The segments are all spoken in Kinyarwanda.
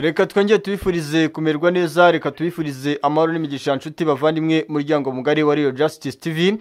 reka twongere tubifurize kumerwa neza, reka tubifurize amahoro n'imigisha nshuti bavandimwe muryango mugari wa Real Justice TV.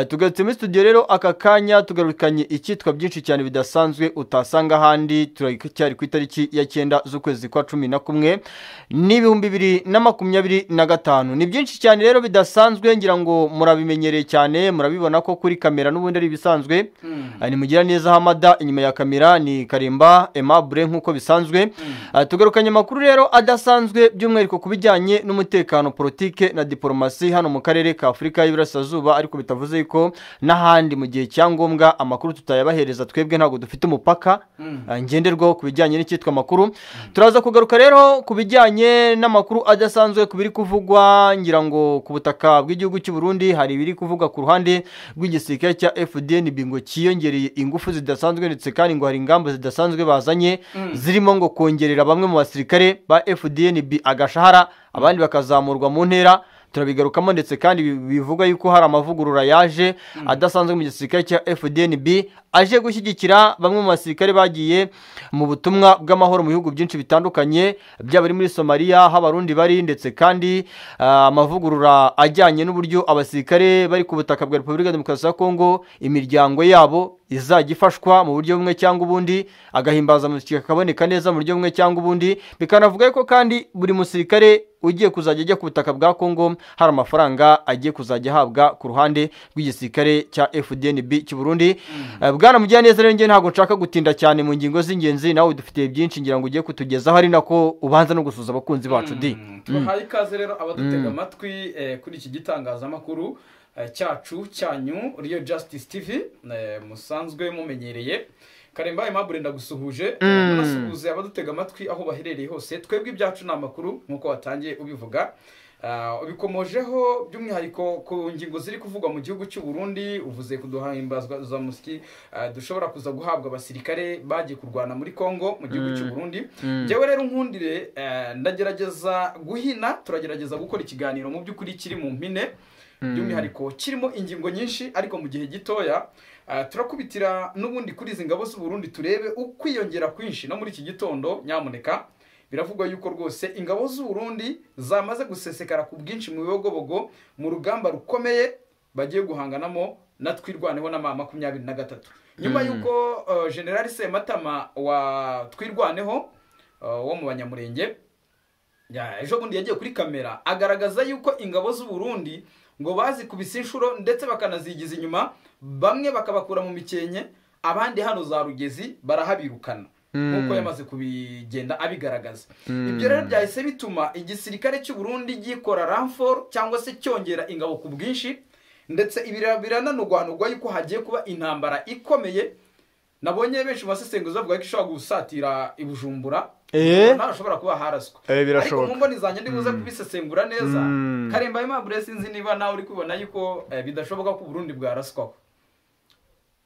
Tugarutse muri studio rero aka kanya tugarukanye icyitwa byinshi cyane bidasanzwe utasanga handi. Turacyari ku itariki ya 9 z'ukwezi kwa 11 n'ibihumbi 2025. Ni byinshi cyane rero bidasanzwe, ngira ngo murabimenyereye cyane, murabibona ko kuri kamera n'ubundi ari bisanzwe. Ni mugira neza Hamada, inyuma ya kamera ni Karemba Aimable nkuko bisanzwe. Tugarukanye makuru rero adasanzwe by'umwihariko kubijyanye n'umutekano, politike na diplomasi hano mu karere ka Afrika y'Iburasirazuba, ariko bitavuze yuko n'ahandi mu gihe cyangombwa amakuru tutayabahereza, twebwe ntago dufite umupaka ngenderwaho kubijyanye n'icyitwa makuru. Turaza kugaruka rero kubijyanye n'amakuru adasanzwe kubiri kuvugwa, ngira ngo ku butaka bw'igihugu cy'u Burundi hari biri kuvuga ku ruhande rw'igisirikare cya FDNB ngo kiyongereye ingufu zidasanzwe, ndetse kandi ngo hari ingamba zidasanzwe bazanye zirimo ngo kongerera bamwe mu basirikare ba FDNB agashahara, abandi bakazamurwa mu ntera. Turabigarukamo, ndetse kandi bivuga yuko hari amavugurura yaje adasanzwe mu gisirikare cya FDNB aje gushyigikira bamwe mu basirikare bagiye mu butumwa bw'amahoro mu bihugu byinshi bitandukanye, byaba ari muri Somalia aho abarundi bari, ndetse kandi amavugurura ajyanye n'uburyo abasirikare bari ku butaka bwa Repubulika Demokarasi ya Kongo imiryango yabo izajya ifashwa mu buryo bumwe cyangwa ubundi, agahimbaza musiki kakaboneka neza mu buryo bumwe cyangwa ubundi. Bikanavuga yuko kandi buri musirikare ugiye kuzajya ajya ku butaka bwa Kongo hari amafaranga agiye kuzajya ahabwa ku ruhande rw'igisirikare cya FDNB cy'u Burundi. Bwana Mujyaneza rero, nge ntabwo nshaka gutinda cyane mu ngingo z'ingenzi, nawe dufitiye byinshi ngira ngo ugiye kutugezaho, ari nako ubanza no gusuza abakunzi bacu. Tuhaye ikaze rero abadutega amatwi kuri iki gitangazamakuru cyacu cyanyu Real Justice TV musanzwe mumenyereye. Karemba Aimable ndagusuhuje, nasuhuze abadutega amatwi aho baherereye hose. Twebwe ibyacu n'amakuru nkuko watangiye ubivuga, ubikomojeho by'umwihariko ku ngingo ziri kuvugwa mu gihugu cy'u Burundi. Uvuze kuduhimbazwa za musiki dushobora kuza guhabwa abasirikare bagiye kurwana muri Kongo mu gihugu cy'u Burundi. Jewe rero nkundire ndagerageza guhina, turagerageza gukora ikiganiro mu by'ukuri kiri mu mpine, by'umwihariko kirimo ingingo nyinshi ariko mu gihe gitoya. Turakubitira n'ubundi kuri izi ngabo z'u Burundi turebe ukwiyongera kwinshi. No muri iki gitondo nyamuneka biravugwa yuko rwose ingabo z'u Burundi zamaze gusesekara ku bwinshi mu bibogobogo mu rugamba rukomeye bagiye guhanganamo na Twirwaneho na M23. Nyuma yuko General Sematama wa Twirwaneho wo mu Banyamurenge ejo bundi yagiye kuri kamera agaragaza yuko ingabo z'u Burundi ngo bazi kubisa inshuro ndetse bakanazigiza inyuma, bamwe bakabakura mu mikenke, abandi hano za Rugezi barahabirukana nkuko yamaze kubigenda abigaragaza. Ibyo rero byahise bituma igisirikare cy'u Burundi gikora ranfort cyangwa se cyongera ingabo ku bwinshi, ndetse birananurwanurwa yuko hagiye kuba intambara ikomeye. Nabonye benshi basesenguza bavuga ko ishobora gusatira i Bujumbura, ntashobora kuba haraswa. Ariko mu mboni zanjye ndibuze kubisesengura neza. Karemba Aimable, sinzi niba nawe uri kubona yuko bidashoboka ko Burundi bwaraswa.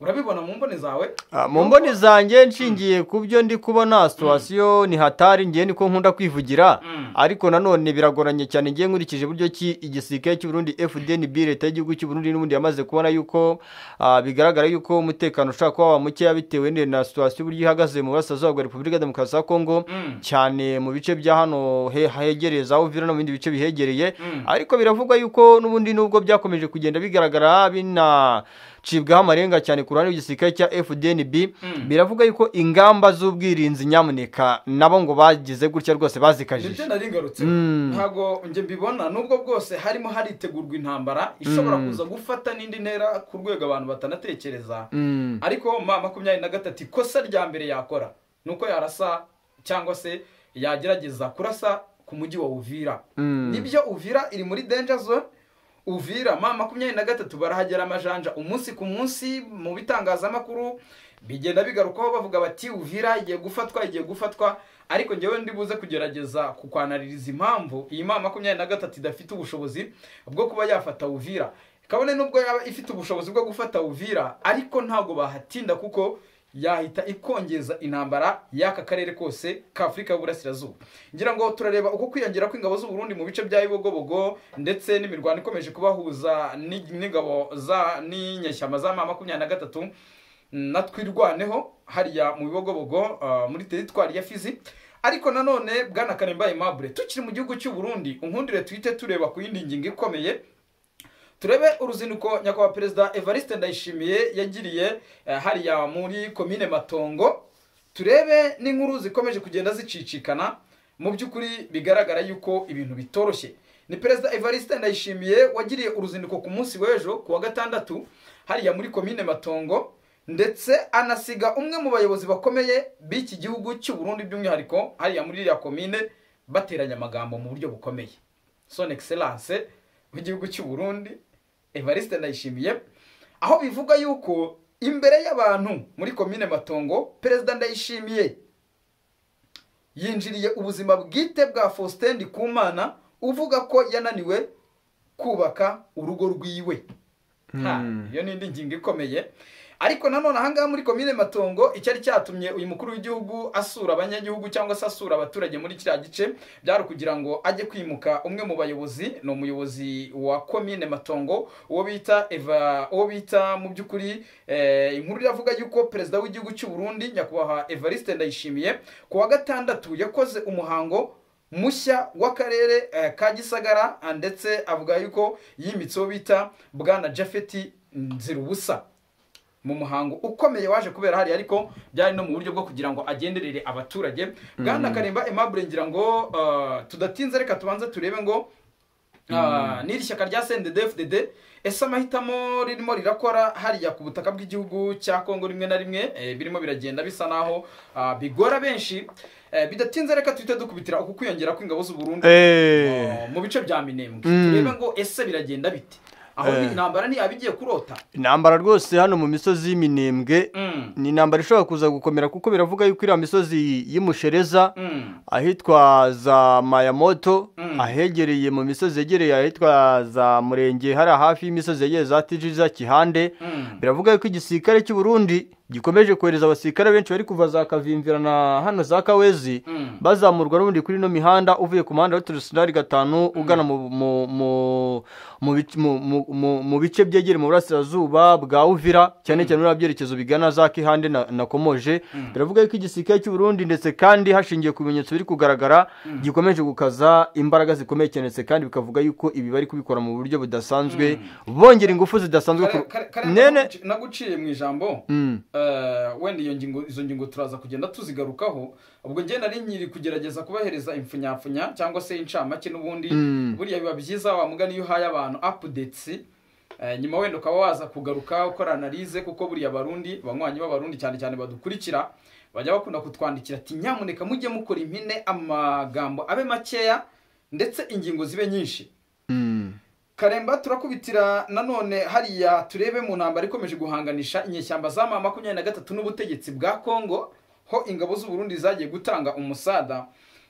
Urabibona mu mboni zawe? Mu mboni zanjye nshingiye ku byo ndi kubona situation ni hatari, ngiye niko nkunda kwivugira, ariko nanone biragoranye cyane ngiye nkurikije buryo ki igisirikare cy'u Burundi FDNB leta y'igihugu cy'u Burundi n'ubundi yamaze kubona yuko bigaragara yuko umutekano ushaka kuba muke bitewe na situation buryo ihagaze mu Burasirazuba bwa Repubulika Demokarasi ya Kongo, cyane mu bice bya hano hegereza Uvira no mu bindi bice bihegereye. Ariko biravugwa yuko n'ubundi nubwo byakomeje kugenda bigaragara cibwaho amarenga cyane ku ruhande rw'igisirikare cya FDNB, biravuga yuko ingamba z'ubwirinzi nyamuneka nabo ngo bagize gutya rwose bazikajije. Nibyo nari ngarutse, ntago nje mbibona, nubwo bwose harimo haritegurwa intambara ishobora kuza gufata n'indi ntera ku rwego abantu batanatekereza. Ariko M23 ikosa rya mbere yakora nuko yarasa cyangwa se yagerageza kurasa ku mujyi wa Uvira. Nibyo Uvira iri muri danger zone. Uvira M23 barahagera amajanja umunsi ku munsi, mu bitangazamakuru bigenda bigarukaho bavuga bati Uvira igiye gufatwa. Ariko ngewe ndibuze kugerageza kukwanaririza impamvu iyi M23 idafite ubushobozi bwo kuba yafata Uvira. Kabone nubwo yaba ifite ubushobozi bwo gufata Uvira, ariko ntago bahatinda kuko yahita ikongeza intambara y'aka karere kose ka Afrika y'Uburasirazuba. Ngira ngo turareba uko kwiyongera kw'ingabo z'u Burundi mu bice bya Ibogobogo, ndetse n'imirwano ikomeje kubahuza n'ingabo n'inyeshyamba za M23 na Twirwaneho hariya mu Bibogobogo muri teritwari ya Fizi. ariko nanone bwana Karemba Aimable tukiri mu gihugu cy'u Burundi unkundire twite tureba ku yindi ngingo ikomeye turebe uruzinduko nyakubahwa perezida Evariste Ndayishimiye yagiriye hariya muri komine Matongo turebe n'inkuru zikomeje kugenda zicicikana mu by'ukuri bigaragara yuko ibintu bitoroshye ni perezida Evariste Ndayishimiye wagiriye uruzinduko ku munsi w'ejo ku wa gatandatu hariya muri komine Matongo ndetse anasiga umwe mu bayobozi bakomeye b'iki gihugu cy'u Burundi by'umwihariko hariya muri iriya komine bateranya amagambo mu buryo bukomeye son excellence w'igihugu cy'u Burundi Evariste Ndayishimiye aho bivuga yuko imbere y'abantu muri komine Matongo perezida Ndayishimiye yinjiriye ubuzima bwite bwa Faustin Ndikumana uvuga ko yananiwe kubaka urugo rwiwe iyo ni indi ngingo ikomeye ariko nanone ahangaha muri komine Matongo icyari cyatumye uyu mukuru w'igihugu asura abanyagihugu cyangwa se asura abaturage muri kiriya gice byari kugira ngo ajye kwimuka umwe mu bayobozi no umuyobozi wa komine Matongo uwo bita mu by'ukuri inkuru iravuga yuko perezida w'igihugu cy'u Burundi nyakubahwa Evariste Ndayishimiye ku wa gatandatu yakoze umuhango mushya w'akarere ka Gisagara ndetse avuga yuko yimitseho bita bwana Jafeti Nzirubusa mu muhango ukomeye waje kubera hari ariko byari no mu buryo bwo kugira ngo agenderere abaturage bwana Karemba Aimable ngira ngo tudatinze reka tubanze turebe ngo n'iri shyaka rya CNDD-FDD ese amahitamo ririmo rirakora hariya ku butaka bw'igihugu cya Kongo rimwe na rimwe birimo biragenda bisa naho bigora benshi bidatinze reka twite dukubitira uku kwiyongera kw'ingabo z'u Burundi mu bice bya Minembwe turebe ngo ese biragenda bite aho intambara ni abigiye kurota intambara rwose hano mu misozi y'Iminembwe ni intambara ishobora kuza gukomera kuko biravuga yuko iriya misozi y'Imushereza ahitwa za Mayamoto ahegereye mu misozi yegereye ahitwa za Murenge hari hafi y'imisozi yegereye za Tijiza Kihande biravuga yuko igisirikare cy'u Burundi gikomeje kohereza abasirikare benshi bari kuva za Kavimvirana hano za Kawezi bazamurwa n'ubundi kuri no mihanda uvuye ku muhanda wa Turusindari 5 ugana mu bice byegere mu burasirazuba bwa Uvira cyane cyane muri byerekezo bigana za Kihande na Komoje biravuga yuko igisirikare cy'u Burundi ndetse kandi hashingiye ku bimenyetso biri kugaragara gikomeje gukaza imbaraga zikomeye cyane kandi bikavuga yuko ibi bari kubikora mu buryo budasanzwe bongera ingufu zidasanzwe naguciye mu ijambo wenda izo ngingo turaza kugenda tuzigarukaho ubwo ngenda ari nyiri kugerageza kubahereza imfunyapfunya cyangwa se incamake n'ubundi buriya biba byiza wa mugani iyo uhaye abantu updates nyuma wenda ukaba waza kugaruka ukora analyse kuko buriya abarundi banywanyi b'abarundi cyane cyane badukurikira bajya bakunda kutwandikira ati nyamuneka mujye mukora impine amagambo abe makeya ndetse ingingo zibe nyinshi Karemba turakubitira nanone hariya turebe mu ntambara ikomeje guhanganisha inyeshyamba za M23 n'ubutegetsi bwa Kongo ho ingabo z'u Burundi zagiye gutanga umusada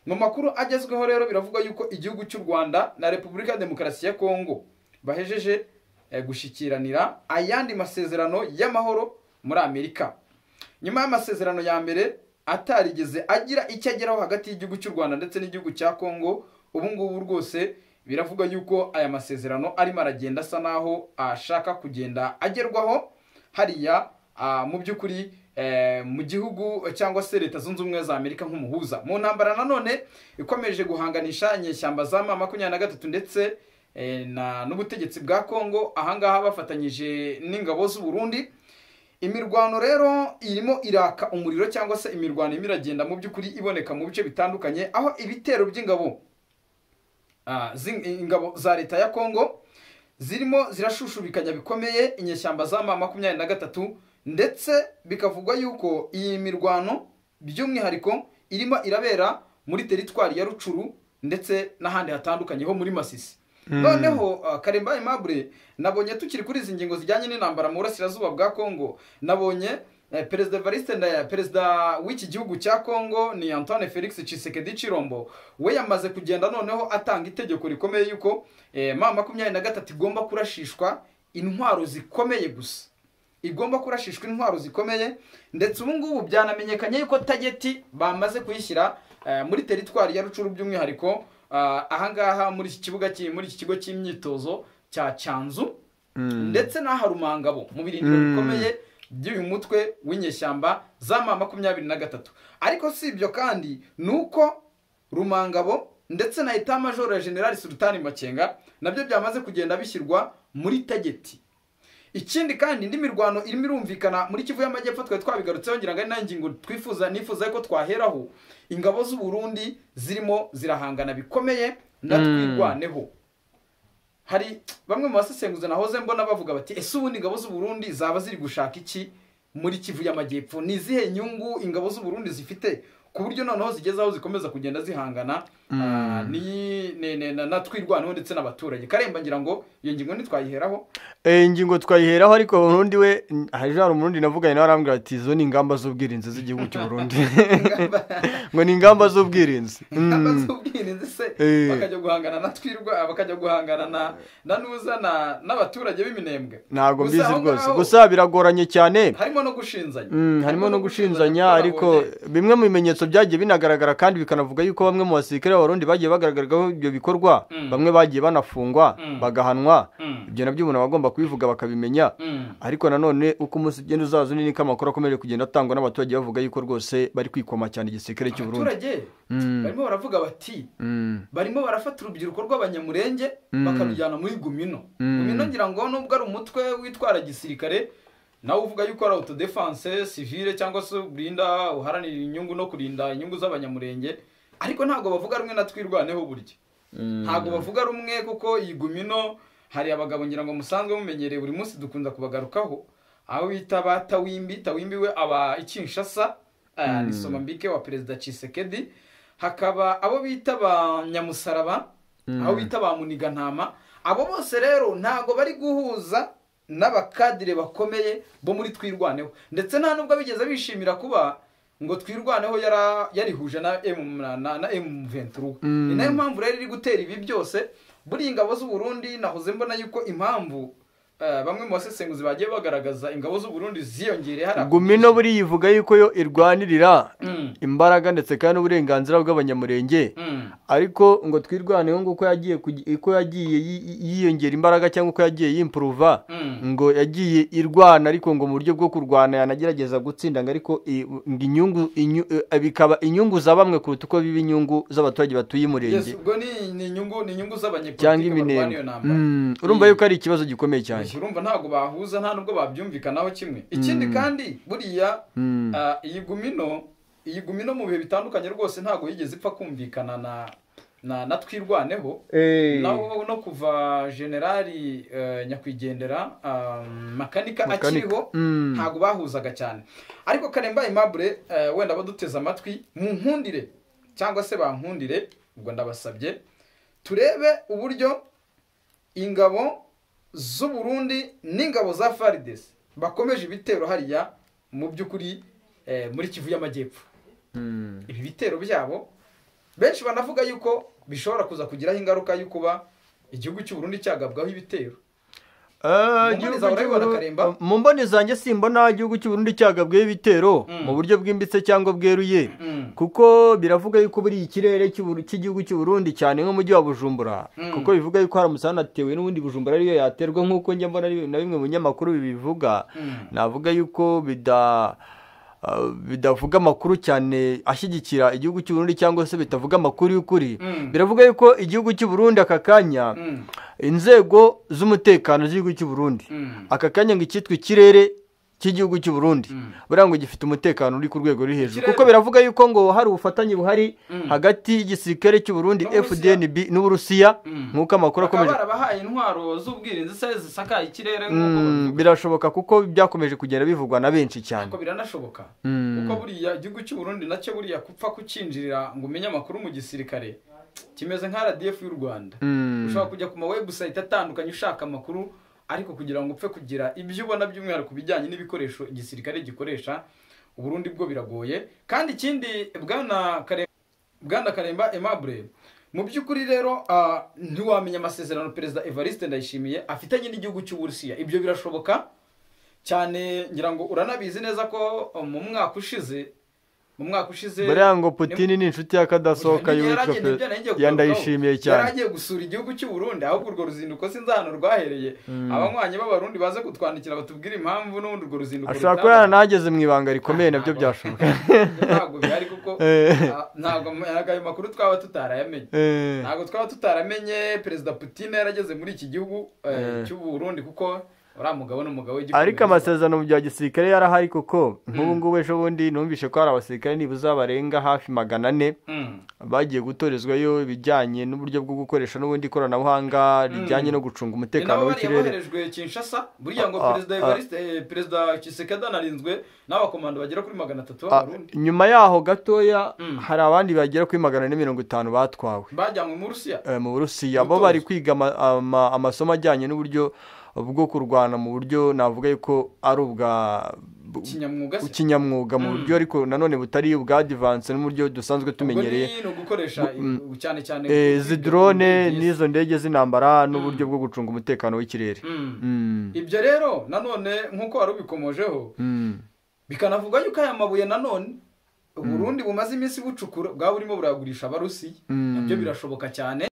mu makuru agezweho rero biravuga yuko igihugu cy'u Rwanda na Repubulika ya Demokarasi ya Kongo bahejeje gushikiranira ayandi masezerano y'amahoro muri Amerika nyuma y'amasezerano ya mbere atarigeze agira icyo ageraho hagati y'igihugu cy'u Rwanda ndetse n'igihugu cya Kongo ubu ngubu rwose biravuga yuko aya masezerano arimo aragenda asa naho ashaka kugenda agerwaho hariya mu by'ukuri mu gihugu cyangwa se Leta Zunze Ubumwe za Amerika nk'umuhuza mu ntambara nanone ikomeje guhanganisha inyeshyamba za M23 ndetse n'ubutegetsi bwa Kongo ahangaha bafatanyije n'ingabo z'u Burundi imirwano rero irimo iraka umuriro cyangwa se imirwano imiragenda mu by'ukuri iboneka mu bice bitandukanye aho ibitero by'ingabo ingabo za leta ya Kongo zirimo zirashushubikanya bikomeye inyeshyamba za M23 ndetse bikavugwa yuko iyi mirwano by'umwihariko irimo irabera muri teritwari ya Rucuru ndetse n'ahandi hatandukanye ho muri Masisi noneho Karemba Aimable nabonye tukiri kuri izi ngingo zijyanye n'intambara mu burasirazuba bwa Kongo nabonye perezida Evariste Ndayishimiye perezida w'iki gihugu cya Kongo ni Antoine Felix Tshisekedi Chilombo we yamaze kugenda noneho atanga itegeko rikomeye yuko M23 igomba kurashishwa intwaro zikomeye gusa igomba kurashishwa intwaro zikomeye ndetse ubu ngubu byanamenyekanye yuko tageti bamaze kuyishyira muri teritwari ya Rucuru by'umwihariko ahangaha muri iki kibuga muri iki kigo cy'imyitozo cya Cyanzu ndetse n'aharumangabo mu birindiro bikomeye by'uyu mutwe w'inyeshyamba za M23. Ariko si ibyo kandi nuko Rumangabo ndetse na Etat Major ya General Sultan Makenga nabyo byamaze kugenda bishyirwa muri tageti. Ikindi kandi indi mirwano irimo irumvikana muri Kivu y'Amajyepfo twabigarutseho ngira ngo ari nangingo nifuza ko twaheraho. Ingabo z'u Burundi zirimo zirahangana bikomeye na twirwaneho. Hari bamwe mu basesenguzi nahoze mbona bavuga bati ese ubundi ingabo z'u Burundi zaba ziri gushaka iki muri Kivu y'Amajyepfo? Ni zihe nyungu ingabo z'u Burundi zifite ku buryo noneho zigezaho zikomeza kugenda zihangana na twirwaneho ndetse n'abaturage? Karemba ngira ngo iyo ngingo ntitwayiheraho. Ingingo twayiheraho, ariko Burundi we hari umurundi navuganye nawe arambwira ati izo ni ingamba z'ubwirinzi z'igihugu cy'u Burundi. Ngo ni ingamba z'ubwirinzi. Ingamba z'ubwirinzi se bakajya guhangana na bakajya guhangana na nuza n'abaturage b'iminembwe. Ntago mbizi rwose, gusa biragoranye cyane. Harimo no gushinzanya. Harimo no gushinzanya, ariko bimwe mu bimenyetso byagiye binagaragara kandi bikanavuga yuko bamwe mu basirikare b'Abarundi bagiye bagaragaraho ibyo bikorwa, bamwe bagiye banafungwa bagahanwa. Ibyo nabyo umuntu bagomba kubivuga bakabimenya. Ariko nanone uko umunsi ugenda uzaza niko amakuru akomeje kugenda atangwa n'abaturage bavuga yuko rwose bari kwikoma cyane igisirikare cy'u Burundi. Abaturage barimo baravuga bati barimo barafata urubyiruko rw'abanyamurenge bakabijyana muri Gumino. Gumino ngira ngo nubwo ari umutwe witwara gisirikare nawe uvuga yuko ari autodefense civile cyangwa se urinda uharanira inyungu no kurinda inyungu z'abanyamurenge, ariko ntago bavuga rumwe na twirwaneho buryo. Ntago bavuga rumwe kuko iyi Gumino hari abagabo ngira ngo musanzwe mumenyereye buri munsi dukunda kubagarukaho, aho bita Tawimbi we aba Kinshasa, ni Somambike wa Perezida Tshisekedi. Hakaba abo bita ba Nyamusaraba, aho bita ba Munigantama. Abo bose rero ntago bari guhuza n'abakadire bakomeye bo muri twirwaneho, ndetse nta nubwo bigeze bishimira kuba ngo twirwaneho yarihuje na M23. Ni nayo mpamvu rero iri gutera ibi byose. Buri ingabo z'u Burundi nahoze mbona yuko impamvu bamwe mu basesenguzi bagiye bagaragaza ingabo z'u Burundi ziyongereye hari Gumino buri yivuga yuko yo irwanirira imbaraga ndetse kandi uburenganzira bw'abanyamurenge, ariko ngo twirwaneho ngo uko yagiye yiyongera imbaraga cyangwa uko yagiye yimprove, ngo yagiye irwana ariko ngo mu buryo bwo kurwana yanagerageza gutsinda, ngo ariko inyungu bikaba inyungu za bamwe kuruta uko biba inyungu z'abaturage batuye umurenge. Yes, ubwo ni inyungu z'abanyepolitike barwaniye namba. Urumva yuko ari ikibazo gikomeye cyane. Urumva ntago bahuza, nta nubwo babyumvikanaho kimwe. Ikindi kandi buriya iyi Gumino mu bihe bitandukanye rwose ntago yigeze ipfa kumvikana na twirwaneho. Naho no kuva generali nyakwigendera makanika akiriho ntago bahuzaga cyane. Ariko Karemba Aimable wenda baduteza amatwi mu nkundire cyangwa se bankundire, ubwo ndabasabye turebe uburyo ingabo z'u Burundi n'ingabo za FARDC bakomeje ibitero hariya mu by'ukuri muri Kivu y'Amajyepfo. Ibi bitero byabo benshi banavuga yuko bishobora kuza kugiraho ingaruka y'ukuba igihugu cy'u Burundi cyagabwaho ibitero. Mu mboni zanjye simbona igihugu cy'u Burundi cyagabweho ibitero mu buryo bwimbitse cyangwa bweruye, kuko biravuga yuko buri ikirere cy'igihugu cy'u Burundi cyane nk'umujyi wa Bujumbura, kuko bivuga yuko hari umusana atewe n'ubundi Bujumbura ariyo yaterwa, nk'uko njya mbona na bimwe mu nyamakuru bibivuga. Navuga yuko bidavuga amakuru cyane ashyigikira igihugu cy'u Burundi cyangwa se bitavuga amakuru y'ukuri. Biravuga yuko igihugu cy'u Burundi aka kanya inzego z'umutekano z'igihugu cy'u Burundi aka kanya ngo icyitwa ikirere cy'igihugu cy'u Burundi buriya ngo gifite umutekano uri ku rwego ruri hejuru, kuko biravuga yuko ngo hari ubufatanye buhari hagati y'igisirikare cy'u Burundi FDNB n'Uburusiya, nk'uko amakuru akomeje barabahaye intwaro z'ubwirinzi se zisakaye ikirere. Birashoboka kuko byakomeje kugenda bivugwa na benshi cyane. Kuko biranashoboka kuko buriya igihugu cy'u Burundi nacyo buriya kupfa kucinjirira ngo umenye amakuru mu gisirikare kimeze nka RDF y'u Rwanda. Ushobora kujya ku ma website atandukanye ushaka amakuru, ariko kugira ngo upfe kugira ibyo ubona by'umwihariko bijyanye n'ibikoresho igisirikare gikoresha Uburundi bwo biragoye. Kandi ikindi bwana Karemba Aimable, mu by'ukuri rero ntiwamenya amasezerano Perezida Evariste Ndayishimiye afitanye n'igihugu cy'u Burusiya. Ibyo birashoboka cyane, ngira ngo uranabizi neza ko mu mwaka ushize mu mwaka ushize buriya ngo Putin ni inshuti y'akadasohoka yandayishimiye cyane yaragiye gusura igihugu cy'u Burundi ahubwo urwo ruzinduko sinzi hano rwahereye abanywanyi b'abarundi baze kutwandikira batubwira impamvu n'ubundi urwo ruzinduko ashobora kuba yaranageze mu ibanga rikomeye nabyo byashoboka ntabwo bihari kuko ntabwo ayo makuru twaba tutarayamenye ntabwo twaba tutaramenye perezida Putin yarageze muri iki gihugu cy'u Burundi kuko uriya mugabo ni umugabo w'igihugu ariko amasezerano mu bya gisirikare yarahari kuko nk'ubu ngubu ejo bundi numvishe ko hari abasirikare nibuza barenga hafi 400 bagiye gutorezwayo ibijyanye n'uburyo bwo gukoresha n'ubundi ikoranabuhanga rijyanye no gucunga umutekano w'ikirere boherejwe Kinshasa buriya ngo perezida Tshisekedi anarinzwe n'abakomando bagera kuri 300 b'abarundi nyuma yaho gatoya hari abandi bagera kuri 450 batwawe bajyanywe mu Burusiya bo bari kwiga amasomo ajyanye n'uburyo bwo kurwana mu buryo navuga yuko ari ubwa kinyamwuga mu buryo ariko nanone butari ubwa advance n'uburyo dusanzwe tumenyereye no gukoresha cyane cyane drone n'izo ndege z'intambara n'uburyo bwo gucunga umutekano w'ikirere ibyo rero nanone nkuko wari ubikomojeho bikanavuga yuko aya mabuye nanone Burundi bumaze iminsi bucukura bwa burimo buragurisha abarusi nabyo birashoboka cyane